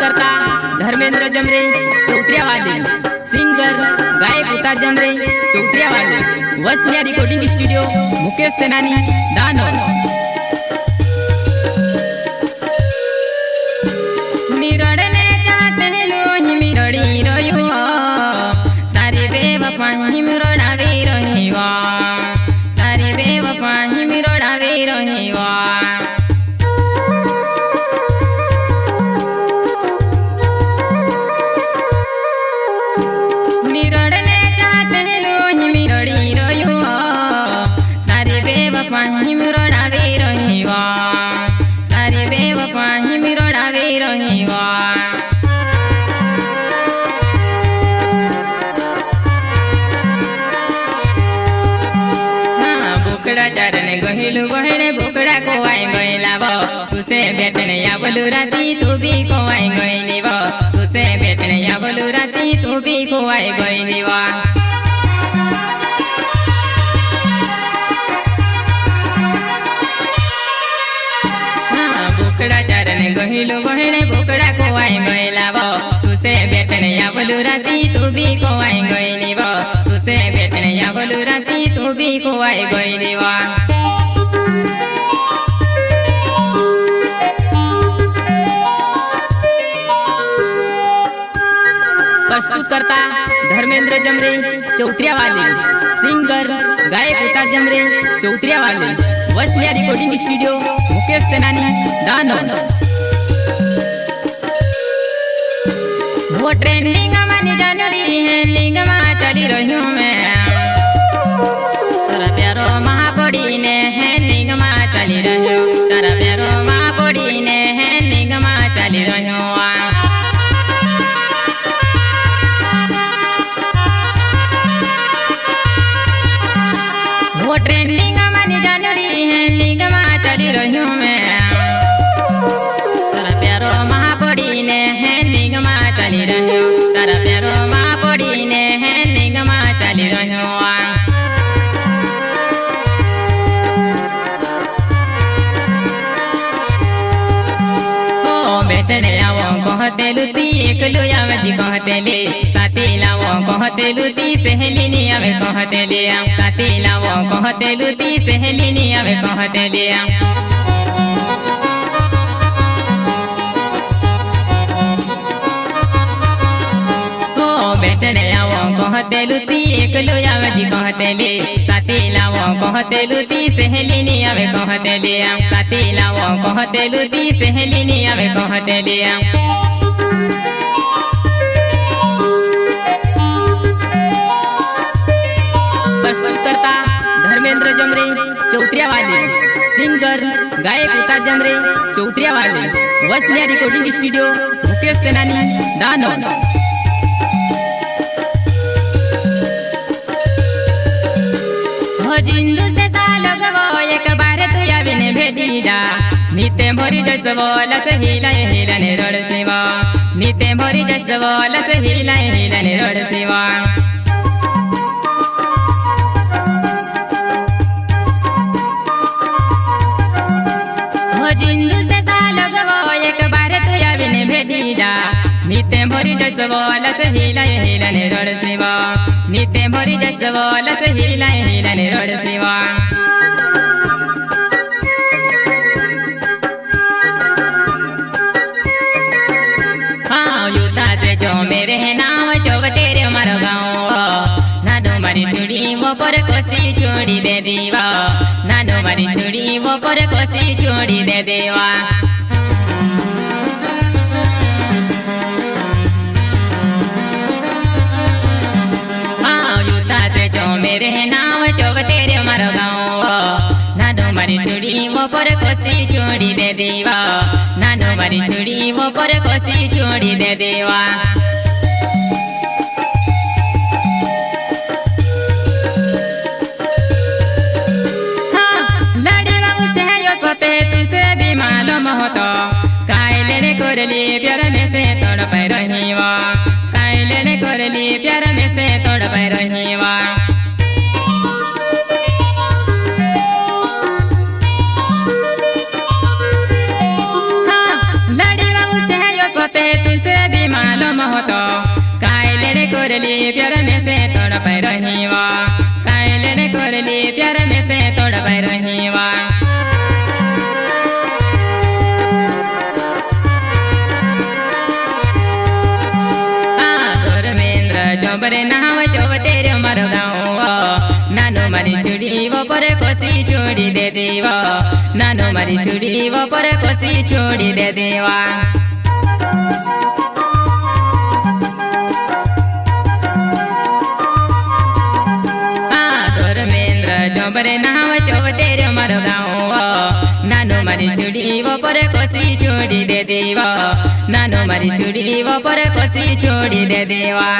प्रस्तुतकर्ता धर्मेंद्र जमरे चौथऱ्यावाले, singer गायक उतार जमरे चौथऱ्यावाले, वसनिया recording studio Mukesh सेनानी दानव। मिरड़ने चाहते लो ही मिरड़ी रही हो, तारी बेवफा ही मिरड़ावे रही हो, तारी बेवफा ही मिरड़ावे रही हो। मिरड़ने चाहते लो ही मिरड़ी रही हो, तारी बेवफा ही मिरड़ावे रही हो, तारी बेवफा ही मिरड़ावे रही हो। बुकड़ा चरण गहिलु बहने बुकड़ा को आई गईला वो, तुसे बेटने या बोलू राती तू भी को आई गईली वो, तुसे बेटने या बोलू राती तू भी को आई गईली वो। बुकड़ा चरण गहिलु बहने बुकड़ा को आई गईला वो, तुसे बेटने या बोलू राती तू भी को आई गईली वो, तुसे बेटने या बोलू राती तू भी को आई गईली वो। प्रस्तुतकर्ता धर्मेंद्र जमरे चौथऱ्यावाले, सिंगर गायक उतार जमरे चौथऱ्यावाले, वसनिया रिकॉर्डिंग स्टूडियो मुकेश सेनानी दानव। वो ट्रेंडिंग मानी जानड़ी है, लिंग में चली रही हूँ मैं, तारा प्यारो महापड़ी ने है लिंग में चली रही हूँ, तारा प्यारो महापड़ी ने है लिंग में चली रही हूँ। वो ट्रेंडिंग मानी जानड़ी है, लिंग में चली रही हूँ मैं, तारा प्यारो महापड़ी ने है लिंग में चली रही हूँ, तारा प्यारो महापड़ी ने है लिंग में चली रही हूँ। बेटने आवो कहते लुती एकलु आवे जी कहते ले, साथी लावो कहते लुती सहेली नी आवे कहते ले, साथी लावो कहते लुती सहेली नी आवे कहते ले। बेटने आवो कहते लुती एकलु आवे जी कहते ले, साथी लावो कहते लुती सहेली नी आवे कहते ले, साथी लावो कहते लुती सहेली नी आवे कहते ले। प्रस्तुतकर्ता धर्मेंद्र जमरे चौथऱ्यावाले, सिंगर गायक उतार जमरे चौथऱ्यावाले, वसनिया रिकॉर्डिंग स्टूडियो मुकेश सेनानी दानव। जिंदू से लगवो एक बार तू आविने भेटी जा, नीते भरी जसवो लस हिलाए हिलाने रोड सेवा, नीते भरी जसवो लस हिलाए हिलाने रोड सेवा। जिंदू से लगवो एक बार तू आविने भेटी जा, नीते भरी जसवो लस हिलाए हिलाने रोड सेवा, नीते भरी जसवो लस हिलाए हिलाने रोड सेवा। हाँ युद्धा से जो मेरे नाम चौब तेरे मारो गाँव, नानो मारी चूड़ी वो पर कोसी चूड़ी दे दीवा, नानो मारी चूड़ी वो पर कोसी चूड़ी दे देवा। मेरे नाम चौब तेरे मारो गाँव, नानो मारी चूड़ी वो पर कोसी चूड़ी दे देवा, नानो मारी चूड़ी वो पर कोसी चूड़ी दे देवा। हाँ लड़ी बाबू से यो सोते तुझसे भी मालूम हो तो, कायले कर ली प्यार में से तोड़ पे रही वा, कायले कर ली प्यार में से तोड़ पे रही वा। लड़ी बाबू से यो सोते कोरली प्यार में से तोड़ पे रही वा कायले ने कोरली प्यार में से तोड़ पे रही वा जोबरे नाव चौबतेरे मारो गाँव नानो मारी चूड़ी वो पर कोसी छोड़ी दे देवा नानो मारी चूड़ी वो पर कोसी छोड़ी दे देवा जोबरे नाव चौबतेरे मारो गाँव नानो मारी चूड़ी वो पर कोसी छोड़ी दे देवा नानो मारी चूड़ी वो पर कोसी छोड़ी दे देवा।